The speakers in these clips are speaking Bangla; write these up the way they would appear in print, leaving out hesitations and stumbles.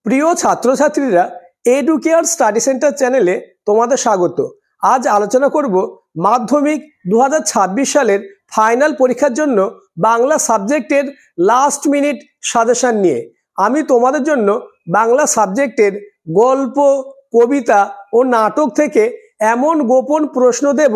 প্রিয় ছাত্রছাত্রীরা, এডুকেয়ার স্টাডি সেন্টার চ্যানেলে তোমাদের স্বাগত। আজ আলোচনা করব মাধ্যমিক 2026 সালের ফাইনাল পরীক্ষার জন্য বাংলা সাবজেক্টের লাস্ট মিনিট সাজেশন নিয়ে। আমি তোমাদের জন্য বাংলা সাবজেক্টের গল্প, কবিতা ও নাটক থেকে এমন গোপন প্রশ্ন দেব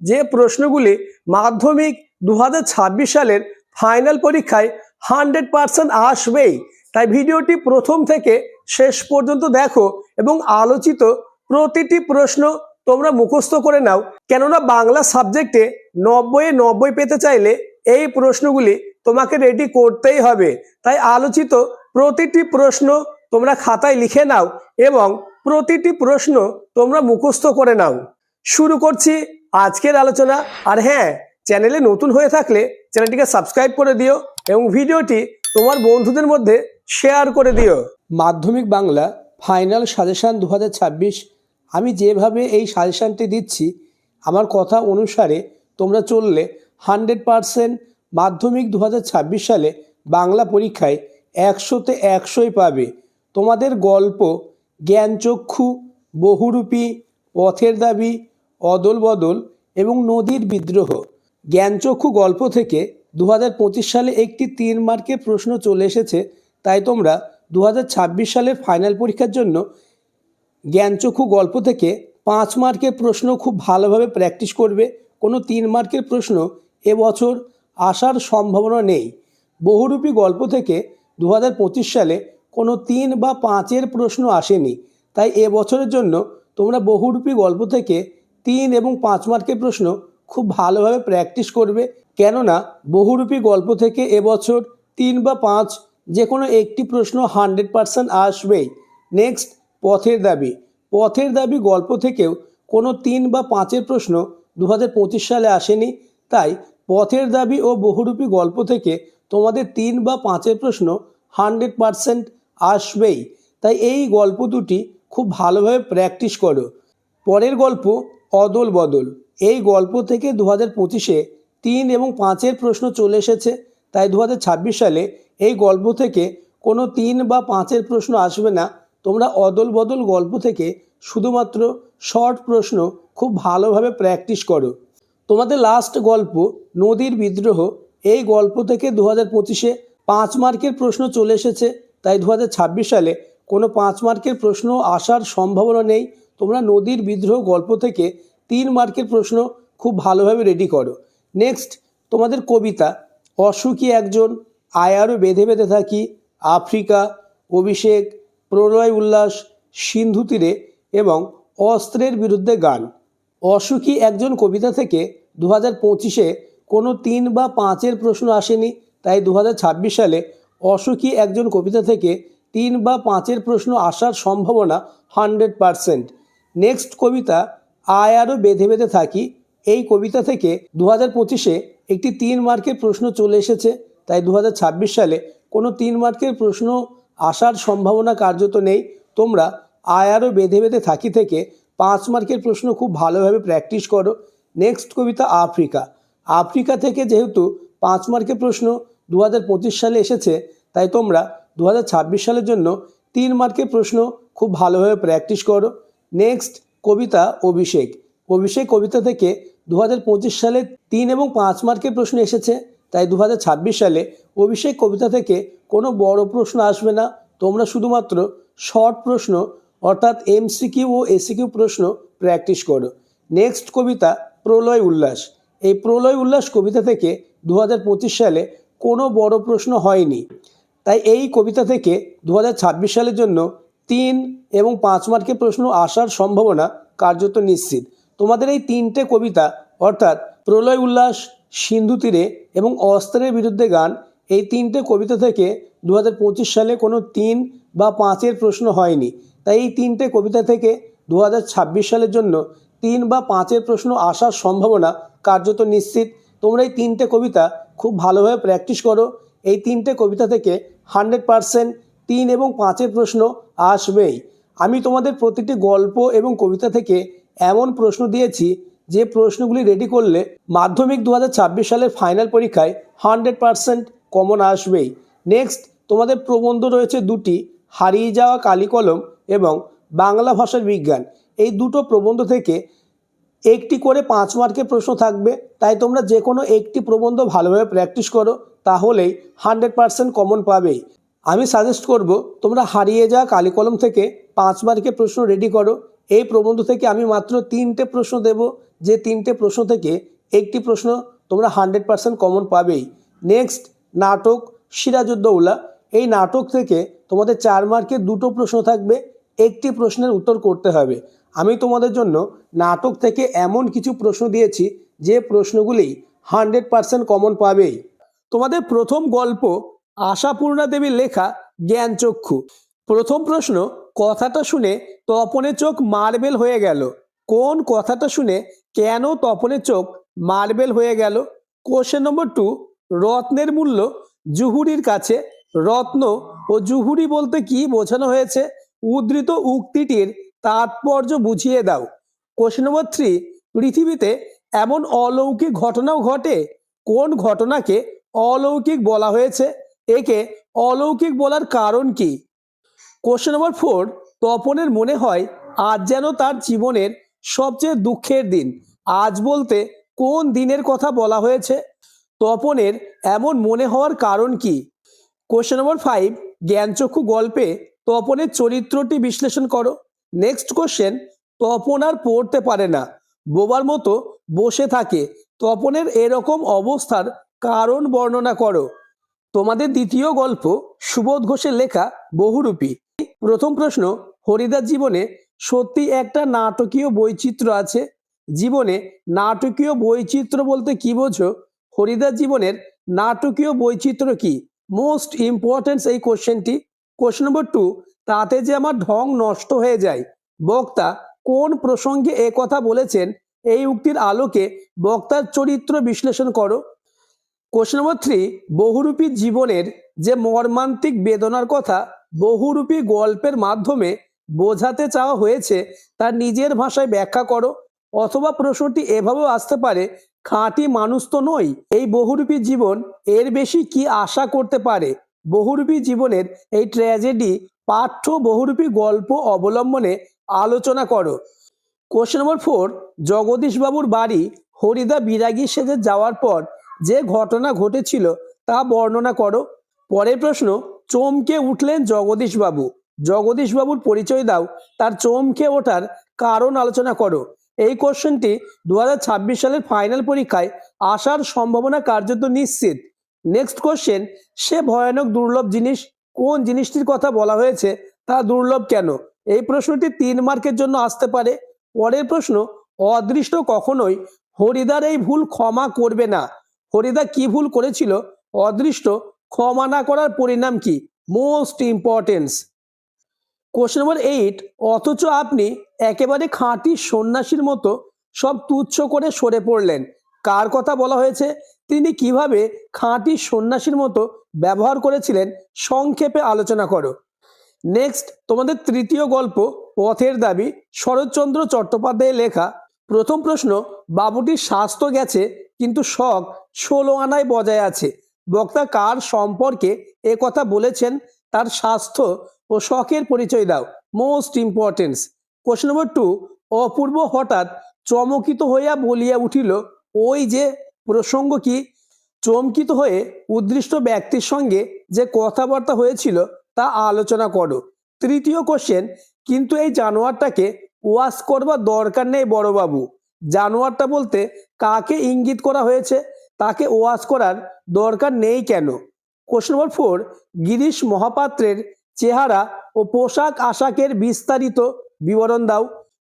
যে প্রশ্নগুলি মাধ্যমিক 2026 সালের ফাইনাল পরীক্ষায় 100% আসবেই। তাই ভিডিওটি প্রথম থেকে শেষ পর্যন্ত দেখো এবং আলোচিত প্রতিটি প্রশ্ন তোমরা মুখস্থ করে নাও, কেননা বাংলা সাবজেক্টে 90-এ 90 পেতে চাইলে এই প্রশ্নগুলি তোমাকে রেডি করতেই হবে। তাই আলোচিত প্রতিটি প্রশ্ন তোমরা খাতায় লিখে নাও এবং প্রতিটি প্রশ্ন তোমরা মুখস্থ করে নাও। শুরু করছি আজকের আলোচনা। আর হ্যাঁ, চ্যানেলে নতুন হয়ে থাকলে চ্যানেলটিকে সাবস্ক্রাইব করে দিও এবং ভিডিওটি তোমার বন্ধুদের মধ্যে শেয়ার করে দিও। মাধ্যমিক বাংলা ফাইনাল সাজেশান 2026, আমি যেভাবে এই সাজেশানটি দিচ্ছি আমার কথা অনুসারে তোমরা চললে 100% মাধ্যমিক 2026 সালে বাংলা পরীক্ষায় 100-তে 100ই পাবে। তোমাদের গল্প জ্ঞানচক্ষু, বহুরূপী, পথের দাবি, অদল বদল এবং নদীর বিদ্রোহ। জ্ঞানচক্ষু গল্প থেকে 2025 সালে একটি 3 মার্কের প্রশ্ন চলে এসেছে, তাই তোমরা 2026 সালের ফাইনাল পরীক্ষার জন্য জ্ঞানচক্ষু গল্প থেকে 5 মার্কের প্রশ্ন খুব ভালোভাবে প্র্যাকটিস করবে। কোনো 3 মার্কের প্রশ্ন এবছর আসার সম্ভাবনা নেই। বহুরূপী গল্প থেকে 2025 সালে কোনো 3 বা 5-এর প্রশ্ন আসেনি, তাই এবছরের জন্য তোমরা বহুরূপী গল্প থেকে 3 এবং 5 মার্কের প্রশ্ন খুব ভালোভাবে প্র্যাকটিস করবে, কেননা বহুরূপী গল্প থেকে এবছর 3 বা 5 যে কোনো একটি প্রশ্ন 100% আসবেই। নেক্সট, পথের দাবি। পথের দাবি গল্প থেকেও কোনো 3 বা 5-এর প্রশ্ন 2025 সালে আসেনি, তাই পথের দাবি ও বহুরূপী গল্প থেকে তোমাদের 3 বা 5-এর প্রশ্ন 100% আসবেই। তাই এই গল্প দুটি খুব ভালোভাবে প্র্যাকটিস করো। পরের গল্প অদল বদল। এই গল্প থেকে 2025-এ 3 এবং 5-এর প্রশ্ন চলে এসেছে, তাই 2026 সালে এই গল্প থেকে কোনো 3 বা 5-এর প্রশ্ন আসবে না। তোমরা অদল বদল গল্প থেকে শুধুমাত্র শর্ট প্রশ্ন খুব ভালোভাবে প্র্যাকটিস করো। তোমাদের লাস্ট গল্প নদীর বিদ্রোহ। এই গল্প থেকে 2025-এ 5 মার্কের প্রশ্ন চলে এসেছে, তাই 2026 সালে কোনো 5 মার্কের প্রশ্ন আসার সম্ভাবনা নেই। তোমরা নদীর বিদ্রোহ গল্প থেকে 3 মার্কের প্রশ্ন খুব ভালোভাবে রেডি করো। নেক্সট, তোমাদের কবিতা অসুখী একজন, আয়ারও বেঁধে বেঁধে থাকি, আফ্রিকা, অভিষেক, প্রলয় উল্লাস, সিন্ধু তীরে এবং অস্ত্রের বিরুদ্ধে গান। অসুখী একজন কবিতা থেকে 2025-এ কোনো 3 বা 5-এর প্রশ্ন আসেনি, তাই 2026 সালে অসুখী একজন কবিতা থেকে 3 বা 5-এর প্রশ্ন আসার সম্ভাবনা 100%। নেক্সট কবিতা আয়ারও বেঁধে বেঁধে থাকি। এই কবিতা থেকে 2025-এ একটি 3 মার্কের প্রশ্ন চলে এসেছে, তাই 2026 সালে কোনো 3 মার্কের প্রশ্ন আসার সম্ভাবনা কার্যত নেই। তোমরা আয়ারও বেঁধে বেঁধে থাকি থেকে 5 মার্কের প্রশ্ন খুব ভালোভাবে প্র্যাকটিস করো। নেক্সট কবিতা আফ্রিকা। আফ্রিকা থেকে যেহেতু 5 মার্কের প্রশ্ন 2025 সালে এসেছে, তাই তোমরা 2026 সালের জন্য 3 মার্কের প্রশ্ন খুব ভালোভাবে প্র্যাকটিস করো। নেক্সট কবিতা অভিষেক। অভিষেক কবিতা থেকে 2025 সালে 3 এবং 5 মার্কের প্রশ্ন এসেছে, তাই 2026 সালে অভিষেক কবিতা থেকে কোনো বড় প্রশ্ন আসবে না। তোমরা শুধুমাত্র শর্ট প্রশ্ন অর্থাৎ MCQ ও ACQ প্রশ্ন প্র্যাকটিস করো। নেক্সট কবিতা প্রলয় উল্লাস। এই প্রলয় উল্লাস কবিতা থেকে 2025 সালে কোনো বড় প্রশ্ন হয়নি, তাই এই কবিতা থেকে 2026 সালের জন্য 3 এবং 5 মার্কের প্রশ্ন আসার সম্ভাবনা কার্যত নিশ্চিত। তোমাদের এই 3টে কবিতা অর্থাৎ প্রলয় উল্লাস, সিন্ধু তীরে এবং অস্ত্রের বিরুদ্ধে গান, এই 3টে কবিতা থেকে 2025 সালে কোনো 3 বা 5-এর প্রশ্ন হয়নি, তাই এই 3টে কবিতা থেকে 2026 সালের জন্য 3 বা 5-এর প্রশ্ন আসার সম্ভাবনা কার্যত নিশ্চিত। তোমরা এই 3টে কবিতা খুব ভালোভাবে প্র্যাকটিস করো। এই 3টে কবিতা থেকে 100% 3 এবং 5-এর প্রশ্ন আসবেই। আমি তোমাদের প্রতিটি গল্প এবং কবিতা থেকে এমন প্রশ্ন দিয়েছি যে প্রশ্নগুলি রেডি করলে মাধ্যমিক 2026 সালের ফাইনাল পরীক্ষায় 100% কমন আসবেই। নেক্সট, তোমাদের প্রবন্ধ রয়েছে 2টি, হারিয়ে যাওয়া কালি কলম এবং বাংলা ভাষার বিজ্ঞান, এই দুটো প্রবন্ধ থেকে একটি করে 5 মার্কের প্রশ্ন থাকবে। তাই তোমরা যে কোনো একটি প্রবন্ধ ভালোভাবে প্র্যাকটিস করো, তাহলেই 100% কমন পাবেই। আমি সাজেস্ট করব তোমরা হারিয়ে যাওয়া কালি কলম থেকে 5 মার্কের প্রশ্ন রেডি করো। এই প্রবন্ধ থেকে আমি মাত্র 3টে প্রশ্ন দেব, যে 3টে প্রশ্ন থেকে একটি প্রশ্ন তোমরা 100% কমন পাবেই। নেক্সট, নাটক সিরাজউদ্দৌলা, এই নাটক থেকে তোমাদের 4 মার্কের 2টো প্রশ্ন থাকবে, একটি প্রশ্নের উত্তর করতে হবে। আমি তোমাদের জন্য নাটক থেকে এমন কিছু প্রশ্ন দিয়েছি যে প্রশ্নগুলি 100% কমন পাবেই। তোমাদের প্রথম গল্প আশাপূর্ণা দেবীর লেখা জ্ঞানচক্ষু। প্রথম প্রশ্ন, কথাটা শুনে তপনের চোখ মার্বেল হয়ে গেল। কোন কথাটা শুনে কেন তপনের চোখ মার্বেল হয়ে গেল? কোশ্চেন নম্বর 2, রত্নের মূল্য জুহুরির কাছে। রত্ন ও জুহুরি বলতে কি বোঝানো হয়েছে? উদ্ধৃত উক্তিটির তাৎপর্য বুঝিয়ে দাও। কোশ্চেন নম্বর 3, পৃথিবীতে এমন অলৌকিক ঘটনাও ঘটে। কোন ঘটনাকে অলৌকিক বলা হয়েছে? একে অলৌকিক বলার কারণ কি? কোশ্চেন নম্বর 4, তপনের মনে হয় আজ যেন তার জীবনের সবচেয়ে দুঃখের দিন। আজ বলতে কোন দিনের কথা বলা হয়েছে? তপনের এমন মনে হওয়ার কারণ কি? কোশ্চেন নম্বর 5, জ্ঞানচক্ষু গল্পে তপনের চরিত্রটি বিশ্লেষণ করো। নেক্সট কোশ্চেন, তপন আর পড়তে পারে না, বোবার মতো বসে থাকে। তপনের এরকম অবস্থার কারণ বর্ণনা করো। তোমাদের দ্বিতীয় গল্প সুবোধ ঘোষের লেখা বহুরূপী। প্রথম প্রশ্ন, হরিদার জীবনে সত্যি একটা নাটকীয় বৈচিত্র্য আছে। জীবনে নাটকীয় বৈচিত্র্য বলতে কি বোঝো? হরিদার জীবনের নাটকীয় বৈচিত্র্য কি? মোস্ট ইম্পর্টেন্ট এই কোশ্চেনটি। কোশ্চেন নম্বর 2, তাতে যে আমার ঢং নষ্ট হয়ে যায়। বক্তা কোন প্রসঙ্গে এ কথা বলেছেন? এই উক্তির আলোকে বক্তার চরিত্র বিশ্লেষণ করো। কোশ্চেন নম্বর 3, বহুরূপী জীবনের যে মর্মান্তিক বেদনার কথা বহুরূপী গল্পের মাধ্যমে বোঝাতে চাওয়া হয়েছে তার নিজের ভাষায় ব্যাখ্যা করো। অথবা প্রশ্নটি এভাবেও আসতে পারে, খাঁটি মানুষ তো নই, এই বহুরূপী জীবন এর বেশি কি আশা করতে পারে? বহুরূপী জীবনের এই ট্র্যাজেডি পাঠ্য বহুরূপী গল্প অবলম্বনে আলোচনা করো। কোশ্চেন নম্বর 4, জগদীশবাবুর বাড়ি হরিদা বিরাগী সেজে যাওয়ার পর যে ঘটনা ঘটেছিল তা বর্ণনা করো। পরের প্রশ্ন, চমকে উঠলেন জগদীশবাবু। জগদীশবাবুর পরিচয় দাও, তার চমকে ওঠার কারণ আলোচনা করো। এই কোশ্চেনটি 2026 সালের ফাইনাল পরীক্ষায় আসার সম্ভাবনা কার্যত নিশ্চিত। নেক্সট কোশ্চেন, সে ভয়ানক দুর্লভ জিনিস, কোন জিনিসটির কথা বলা হয়েছে, তা দুর্লভ কেন? এই প্রশ্নটি 3 মার্কের জন্য আসতে পারে। পরের প্রশ্ন, অদৃষ্ট কখনোই হরিদার এই ভুল ক্ষমা করবে না। হরিদা কি ভুল করেছিল? অদৃষ্ট ক্ষমা না করার পরিণাম কি? Most importance. কোশ্চেন নম্বর 8, অথচ আপনি একেবারে খাঁটি সন্ন্যাসীর মতো সব তুচ্ছ করে সরে পড়লেন। কার কথা বলা হয়েছে? তিনি কিভাবে খাঁটি সন্ন্যাসীর মতো ব্যবহার করেছিলেন সংক্ষেপে আলোচনা করো। নেক্সট, তোমাদের তৃতীয় গল্প পথের দাবি, শরৎচন্দ্র চট্টোপাধ্যায়ের লেখা। প্রথম প্রশ্ন, বাবুটির স্বাস্থ্য গেছে কিন্তু শখ 16 আনায় বজায় আছে। বক্তা কার সম্পর্কে এ কথা বলেছেন? তার স্বাস্থ্য ও শখের পরিচয় দাও। Most importance. কোশ্চেন নম্বর 2, অপূর্ব হঠাৎ চমকিত হইয়া বলিয়া উঠিল। ওই যে প্রসঙ্গ কি? চমকিত হয়ে উদ্দৃষ্ট ব্যক্তির সঙ্গে যে কথাবার্তা হয়েছিল তা আলোচনা করো। তৃতীয় কোশ্চেন, কিন্তু এই জানোয়ারটাকে ওয়াশ করবার দরকার নেই বড়বাবু। জানোয়ারটা বলতে কাকে ইঙ্গিত করা হয়েছে? তাকে ওয়াশ করার দরকার নেই কেন? কোশ্চেন নম্বর 4, গিরিশ মহাপাত্রের চেহারা ও পোশাক আশাকের বিস্তারিত বিবরণ দাও।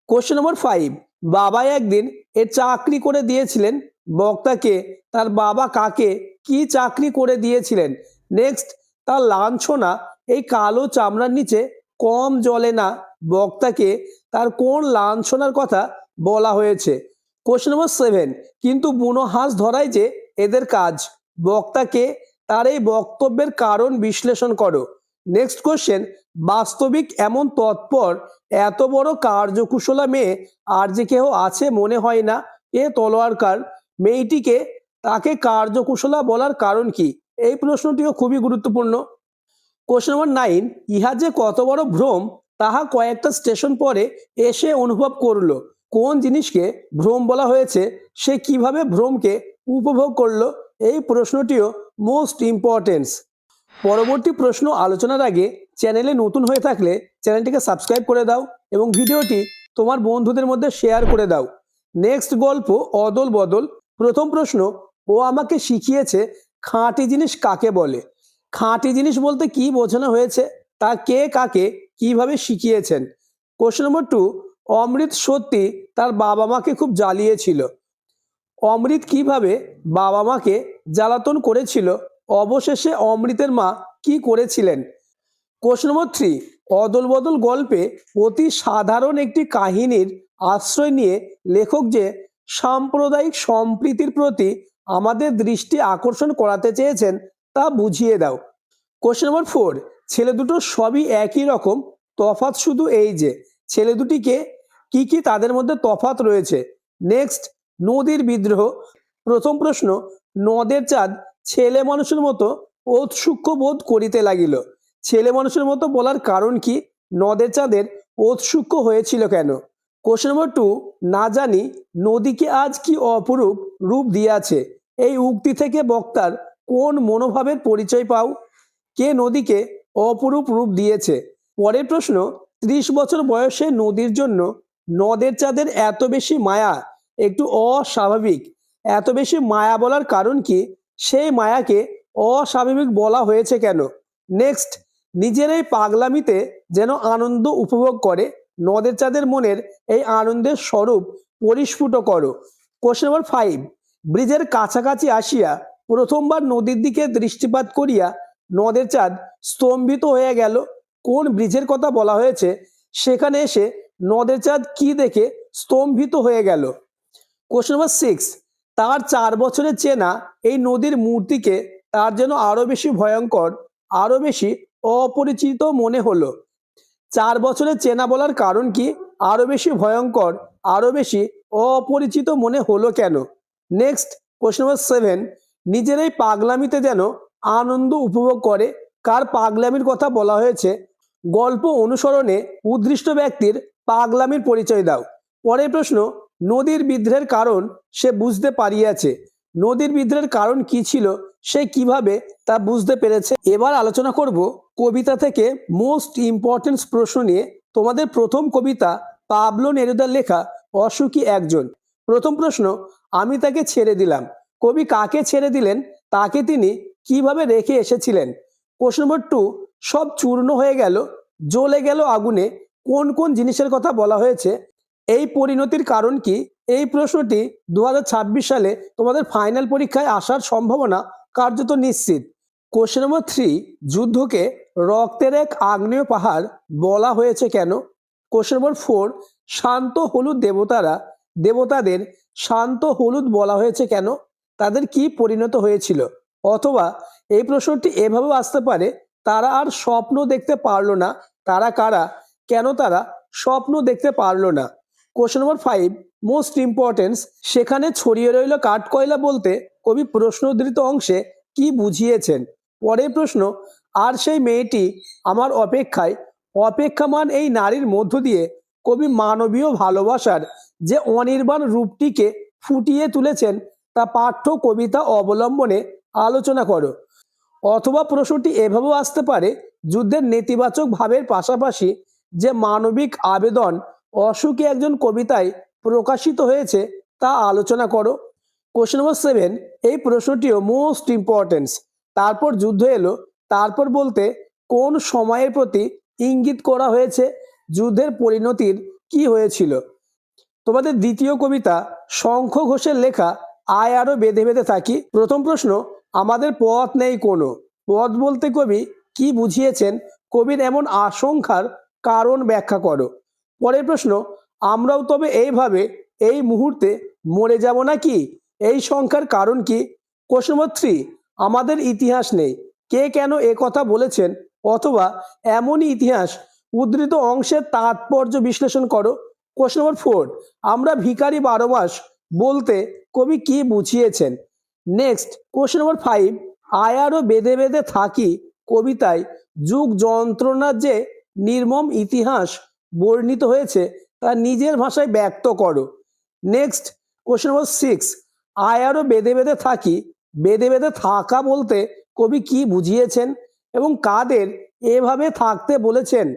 কোশ্চেন নম্বর 5, বাবা একদিন এর চাকরি করে দিয়েছিলেন। বক্তাকে তার বাবা কাকে কি চাকরি করে দিয়েছিলেন? নেক্সট, তার লাঞ্ছনা এই কালো চামড়ার নিচে কম জ্বলে না। বক্তাকে তার কোন লাঞ্ছনার কথা বলা হয়েছে? কোশ্চেন নম্বর 7, কিন্তু বুনো হাঁস ধরাই যে এদের কাজ। বক্তাকে তার এই বক্তব্যের কারণ বিশ্লেষণ করো। নেক্সট কোশ্চেন, বাস্তবিক এমন তৎপর এত বড় কার্যকুশলা মেয়ে আর যে কেউ আছে মনে হয় না। এ তলোয়ারকার মেয়েটিকে তাকে কার্যকুশলা বলার কারণ কি? এই প্রশ্নটিও খুবই গুরুত্বপূর্ণ। কোশ্চেন নম্বর 9, ইহা যে কত বড় ভ্রম তাহা কয়েকটা স্টেশন পরে এসে অনুভব করলো। কোন জিনিসকে ভ্রম বলা হয়েছে, সে কিভাবে ভ্রমকে উপভোগ করলো, এই প্রশ্নটিও মোস্ট ইম্পর্টেন্স। পরবর্তী প্রশ্ন আলোচনার আগে চ্যানেলে নতুন হয়ে থাকলে চ্যানেলটিকে সাবস্ক্রাইব করে দাও এবং ভিডিওটি তোমার বন্ধুদের মধ্যে শেয়ার করে দাও। নেক্সট গল্প অদল বদল। প্রথম প্রশ্ন, ও আমাকে শিখিয়েছে খাঁটি জিনিস কাকে বলে। খাঁটি জিনিস বলতে কি বোঝানো হয়েছে, তা কে কাকে কিভাবে শিখিয়েছেন। কোশ্চেন নম্বর 2, অমৃত সত্যি তার বাবা মাকে খুব জ্বালিয়েছিল। অমৃত কিভাবে বাবা মাকে জ্বালাতন করেছিল, অবশেষে অমৃতের মা কি করেছিলেন। কোশ্চেন নম্বর 3, অদল বদল গল্পে অতি সাধারণ একটি কাহিনীর আশ্রয় নিয়ে লেখক যে সাম্প্রদায়িক সম্প্রীতির প্রতি আমাদের দৃষ্টি আকর্ষণ করাতে চেয়েছেন তা বুঝিয়ে দাও। কোশ্চেন নম্বর 4, ছেলে দুটো সবই একই রকম, তফাৎ শুধু এই যে ছেলে দুটিকে কি কি তাদের মধ্যে তফাৎ রয়েছে। নেক্সট, নদীর বিদ্রোহ। প্রথম প্রশ্ন, নদের চাঁদ ছেলে মানুষের মতো ঔৎসুক্য বোধ করিতে লাগিল। ছেলে মানুষের মতো বলার কারণ কি, নদের চাঁদের ঔৎসুক্য হয়েছিল কেন। কোশ্চেন নম্বর 2, না জানি নদীকে আজ কি অপরূপ রূপ দিয়াছে। এই উক্তি থেকে বক্তার কোন মনোভাবের পরিচয় পাও। কে নদীকে অপরূপ রূপ দিয়েছে। পরের প্রশ্ন, 30 বছর বয়সে নদীর জন্য নদের চাঁদের এত বেশি মায়া একটু অস্বাভাবিক। এত বেশি মায়া বলার কারণ কি, সেই মায়াকে অস্বাভাবিক বলা হয়েছে কেন। নেক্সট, নিজের এই পাগলামিতে যেন আনন্দ উপভোগ করে নদের চাঁদের মনের এই আনন্দের স্বরূপ পরিস্ফুট করো। কোশ্চেন নম্বর 5, ব্রিজের কাছাকাছি আসিয়া প্রথমবার নদীর দিকে দৃষ্টিপাত করিয়া নদের চাঁদ স্তম্ভিত হয়ে গেল। কোন ব্রিজের কথা বলা হয়েছে, সেখানে এসে নদের চাঁদ কি দেখে স্তম্ভিত হয়ে গেল। কোশ্চেন নম্বর 6, তার 4 বছরের চেনা এই নদীর মূর্তিকে তার যেন আরো বেশি ভয়ঙ্কর, আরো বেশি অপরিচিত মনে হলো। 4 বছরের চেনা বলার কারণ কি, আরো বেশি ভয়ঙ্কর, আরো বেশি অপরিচিত মনে হলো কেন। নেক্সট, কোশ্চেন নম্বর 7, নিজের এই পাগলামিতে যেন আনন্দ উপভোগ করে, কার পাগলামির কথা বলা হয়েছে। গল্প অনুসরণে উদ্দিষ্ট ব্যক্তির পাগলামির পরিচয় দাও। পরের প্রশ্ন, নদীর বিদ্রোহের কারণ সে বুঝতে পারিয়াছে। নদীর বিদ্রোহের কারণ কি ছিল, সে কিভাবে তা বুঝতে পেরেছে। এবার আলোচনা করব কবিতা থেকে মোস্ট ইম্পর্টেন্ট প্রশ্ন নিয়ে। তোমাদের প্রথম কবিতা পাবলো নেরুদার লেখা অসুখী একজন। প্রথম প্রশ্ন, আমি তাকে ছেড়ে দিলাম। কবি কাকে ছেড়ে দিলেন, তাকে তিনি কিভাবে রেখে এসেছিলেন। কোশ্চেন নম্বর 2, সব চূর্ণ হয়ে গেল, জ্বলে গেল আগুনে, কোন কোন জিনিসের কথা বলা হয়েছে। এই পরিণতির কারণ কি, এই প্রশ্নটি 2026 সালে তোমাদের ফাইনাল পরীক্ষায় আসার সম্ভাবনা কার্যত নিশ্চিত। কোশ্চেন নম্বর 3, যুদ্ধকে রক্তের এক আগ্নেয় পাহাড় বলা হয়েছে কেন। কোশ্চেন নম্বর 4, শান্ত হলুদ দেবতাদের শান্ত হলুদ বলা হয়েছে কেন, তাদের কি পরিণত হয়েছিল। অথবা এই প্রশ্নটি এভাবেও আসতে পারে, তারা আর স্বপ্ন দেখতে পারলো না, তারা কারা, কেন তারা স্বপ্ন দেখতে পারলো না। কোশ্চেন নম্বর 5, মোস্ট ইম্পর্টেন্স, সেখানে ছড়িয়ে রইল কাঠকয়লা বলতে কবি প্রশ্নোদ্ধৃত অংশে কি বুঝিয়েছেন। পরের প্রশ্ন, আর সেই মেয়েটি আমার অপেক্ষায়, অপেক্ষামান এই নারীর মধ্য দিয়ে কবি মানবীয় ভালোবাসার যে অনির্বাণ রূপটিকে ফুটিয়ে তুলেছেন তা পাঠ্য কবিতা অবলম্বনে আলোচনা করো। অথবা প্রশ্নটি এভাবেও আসতে পারে, যুদ্ধের নেতিবাচক ভাবের পাশাপাশি যে মানবিক আবেদন অসুখী একজন কবিতায় প্রকাশিত হয়েছে তা আলোচনা করো। কোশ্চেন নম্বর 7, এই প্রশ্নটিও মোস্ট ইম্পর্টেন্স। তারপর যুদ্ধ এলো, তারপর বলতে কোন সময়ের প্রতি ইঙ্গিত করা হয়েছে, যুদ্ধের পরিণতির কি হয়েছিল। তোমাদের দ্বিতীয় কবিতা শঙ্খ ঘোষের লেখা আয় আরো বেঁধে বেঁধে থাকি। প্রথম প্রশ্ন, আমাদের পথ নেই কোনো। পথ বলতে কবি কি বুঝিয়েছেন, কবির এমন আশঙ্কার কারণ ব্যাখ্যা করো। পরের প্রশ্ন, আমরাও তবে এইভাবে এই মুহূর্তে মরে যাব নাকি, এই সংখ্যার কারণ কি। কোশ্চেন নম্বর 3, আমাদের ইতিহাস নেই, কে কেন এ কথা বলেছেন, অথবা এমনই ইতিহাস উদ্ধৃত অংশের তাৎপর্য বিশ্লেষণ করো। কোশ্চেন নম্বর 4, আমরা ভিখারি 12 মাস বলতে কবি কি বুঝিয়েছেন। নেক্সট, কোশ্চেন নম্বর 5, আয় আরো বেঁধে বেঁধে থাকি কবিতায় যুগ যন্ত্রণার যে নির্মম ইতিহাস বর্ণিত হয়েছে তা নিজের ভাষায় ব্যক্ত করো। নেক্সট কোশ্চেন নম্বর 6, আয়ারও বেঁধে বেঁধে থাকি, বেঁধে বেঁধে থাকা বলতে কবি কি বুঝিয়েছেন এবং কাদের এভাবে থাকতে বলেছেন?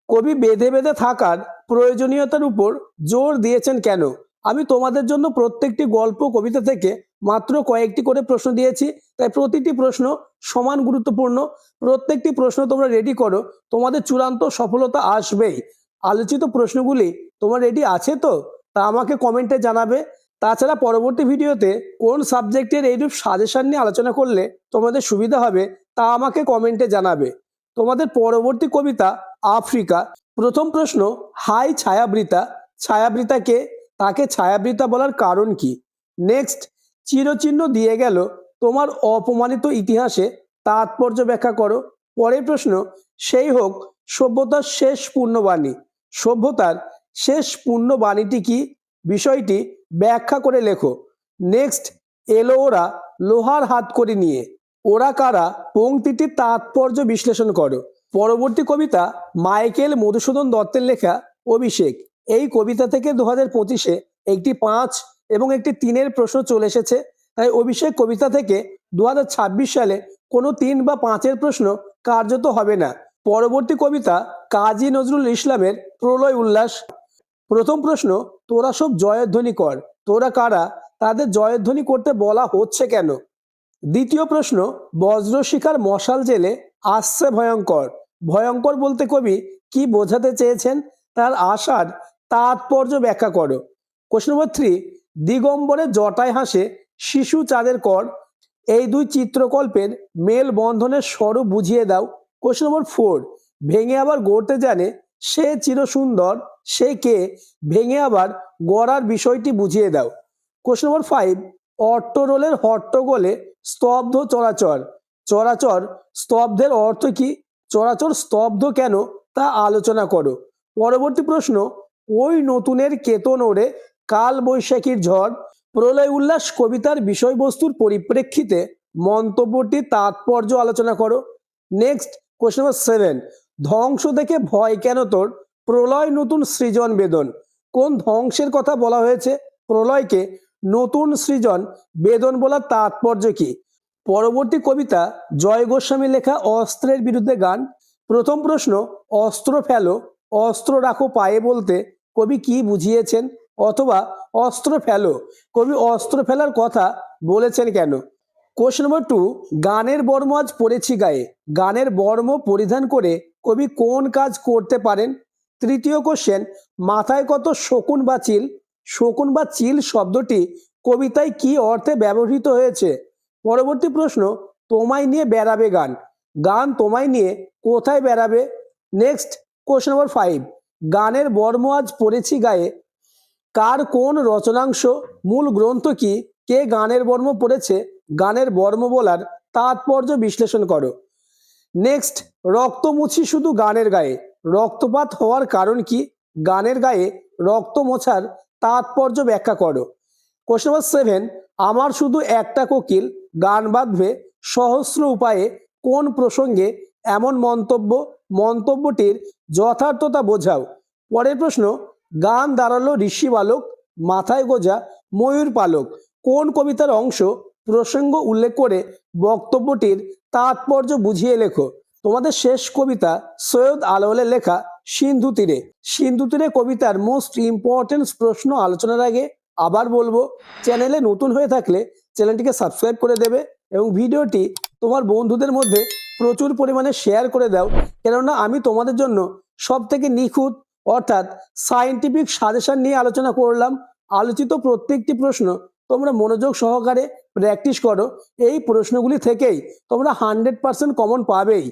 কবি বেঁধে বেঁধে থাকার প্রয়োজনীয়তার উপর জোর দিয়েছেন কেন? আমি তোমাদের জন্য প্রত্যেকটি গল্প কবিতা থেকে মাত্র কয়েকটি করে প্রশ্ন দিয়েছি, তাই প্রতিটি প্রশ্ন সমান গুরুত্বপূর্ণ। প্রত্যেকটি প্রশ্ন তোমরা রেডি করো, তোমাদের চূড়ান্ত সফলতা আসবেই। আলোচিত প্রশ্নগুলি তোমার রেডি আছে তো? তা আমাকে কমেন্টে জানাবে। তাছাড়া পরবর্তী ভিডিওতে কোন সাবজেক্টের এইরূপ সাজেশন নিয়ে আলোচনা করলে তোমাদের সুবিধা হবে তা আমাকে কমেন্টে জানাবে। তোমাদের পরবর্তী কবিতা আফ্রিকা। প্রথম প্রশ্ন, হাই ছায়াবৃতা, ছায়াবৃতা কে? তাকে ছায়াবৃতা বলার কারণ কি? নেক্সট, চিরচিহ্ন দিয়ে গেল তোমার অপমানিত ইতিহাসে তাৎপর্য ব্যাখ্যা করো। পরের প্রশ্ন, সেই হোক সভ্যতার শেষ পূর্ণবাণী, সভ্যতার শেষ পূর্ণবাণীটি কি? বিষয়টি ব্যাখ্যা করে লেখো। নেক্সট, এলো ওরা লোহার হাতকড়ি নিয়ে, ওরা কারা? পংক্তিটির তাৎপর্য বিশ্লেষণ করো। পরবর্তী কবিতা মাইকেল মধুসূদন দত্তের লেখা অভিষেক। এই কবিতা থেকে 2025-এ একটি 5 এবং একটি 3-এর প্রশ্ন চলে এসেছে, তাই অভিষেক কবিতা থেকে 2026 সালে কোনো 3 বা 5-এর প্রশ্ন কার্যত হবে না। পরবর্তী কবিতা কাজী নজরুল ইসলামের প্রলয় উল্লাস। প্রথম প্রশ্ন, তোরা সব জয়ধ্বনি কর, তোরা কারা? তাদের জয়ধ্বনি করতে বলা হচ্ছে কেন? দ্বিতীয় প্রশ্ন, বজ্রশিখার মশাল জেলে আসছে ভয়ঙ্কর, ভয়ঙ্কর বলতে কবি কি বোঝাতে চেয়েছেন? তার আশার তাৎপর্য ব্যাখ্যা করো। কোশ্চেন নম্বর 3, দিগম্বরে জটায় হাসে শিশু চাঁদের কর, এই দুই চিত্রকল্পের মেল বন্ধনের স্বরূপ বুঝিয়ে দাও। কোশ্চেন নম্বর 4, ভেঙে আবার গড়তে জানে সে চিরসুন্দর, সে কে? ভেঙে আবার গড়ার বিষয়টি বুঝিয়ে দাও। কোশ্চেন নম্বর 5, অট্টরোলের হট্টগোলে স্তব্ধ চরাচর, চরাচর স্তব্ধের অর্থ কি? চরাচর স্তব্ধ কেন তা আলোচনা করো। পরবর্তী প্রশ্ন, ওই নতুনের কেতন ওড়ে কাল বৈশাখীর ঝড়, প্রলয় উল্লাস কবিতার বিষয়বস্তুর পরিপ্রেক্ষিতে মন্তব্যটির তাৎপর্য আলোচনা করো। নেক্সট কোশ্চেন নম্বর 7, ধ্বংস দেখে ভয় কেন তোর, প্রলয় নতুন সৃজন বেদন, কোন ধ্বংসের কথা বলা হয়েছে? প্রলয়কে নতুন সৃজন বেদন বলার তাৎপর্য কি? পরবর্তী কবিতা জয় গোস্বামী লেখা অস্ত্রের বিরুদ্ধে গান। প্রথম প্রশ্ন, অস্ত্র ফেলো, অস্ত্র রাখো পায়ে বলতে কবি কি বুঝিয়েছেন? অথবা অস্ত্র ফেলো, কবি অস্ত্র ফেলার কথা বলেছেন কেন? কোশ্চেন নম্বর 2, গানের বর্ম আজ পরেছি গায়ে, গানের বর্ম পরিধান করে কবি কোন কাজ করতে পারেন? তৃতীয় কোশ্চেন, মাথায় কত শকুন বা চিল, শকুন বা চিল শব্দটি কবিতায় কি অর্থে ব্যবহৃত হয়েছে? পরবর্তী প্রশ্ন, তোমায় নিয়ে বেড়াবে গান, গান তোমায় নিয়ে কোথায় বেড়াবে? নেক্সট কোশ্চেন নম্বর 5, গানের বর্ম আজ পরেছি গায়ে কার কোন রচনাংশ? মূল গ্রন্থ কি? কে গানের বর্ম পড়েছে? গানের বর্ম বলার তাৎপর্য বিশ্লেষণ করো। নেক্সট, রক্ত মুছি শুধু গানের গায়ে, রক্তপাত হওয়ার কারণ কি? গানের গায়ে রক্ত মোছার তাৎপর্য ব্যাখ্যা করো। কোশ্চেন নম্বর 7, আমার শুধু একটা কোকিল গান বাঁধবে সহস্র উপায়ে, কোন প্রসঙ্গে এমন মন্তব্য? মন্তব্যটির যথার্থতা বোঝাও। পরের প্রশ্ন, গান দাঁড়ালো ঋষি বালক, মাথায় গোজা ময়ূর পালক, কোন কবিতার অংশ? প্রসঙ্গ উল্লেখ করে বক্তব্যটির তাৎপর্য বুঝিয়ে লেখো। তোমাদের শেষ কবিতা সৈয়দ আলাওলের লেখা সিন্ধু তীরে। সিন্ধু তীরে কবিতার মোস্ট ইম্পর্টেন্ট প্রশ্ন আলোচনার আগে আবার বলবো, চ্যানেলে নতুন হয়ে থাকলে চ্যানেলটিকে সাবস্ক্রাইব করে দেবে এবং ভিডিওটি তোমার বন্ধুদের মধ্যে প্রচুর পরিমাণে শেয়ার করে দাও, কেননা আমি তোমাদের জন্য সব থেকে নিখুঁত অর্থাৎ সায়েন্টিফিক সাজেশন নিয়ে আলোচনা করলাম। আলোচিত প্রত্যেকটি প্রশ্ন তোমরা মনোযোগ সহকারে প্র্যাকটিস করো, এই প্রশ্নগুলি থেকেই তোমরা 100% কমন পাবেই।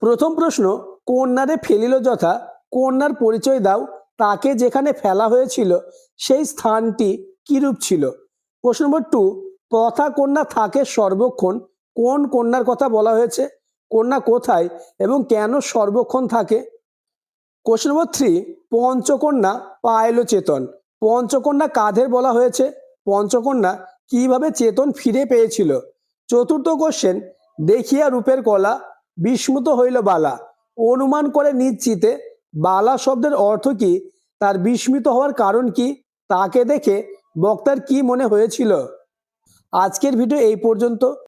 প্রথম প্রশ্ন, কন্যারে ফেলিল যথা, কন্যার পরিচয় দাও, তাকে যেখানে ফেলা হয়েছিল সেই স্থানটি কিরূপ ছিল? কোশ্চেন নম্বর 2, তথা কন্যা থাকে সর্বক্ষণ, কোন কন্যার কথা বলা হয়েছে? কন্যা কোথায় এবং কেন সর্বক্ষণ থাকে? কোশ্চেন নম্বর 3, পঞ্চকন্যা পাইল চেতন, পঞ্চকন্যা কাদের বলা হয়েছে? পঞ্চকন্যা কিভাবে চেতন ফিরে পেয়েছিল? চতুর্থ কোশ্চেন, দেখিয়া রূপের কলা, বিস্মিত হইল বালা। অনুমান করে নিশ্চিতে বালা শব্দের অর্থ কি, তার বিস্মিত হওয়ার কারণ কি, তাকে দেখে বক্তার কি মনে হয়েছিল। আজকের ভিডিও এই পর্যন্ত।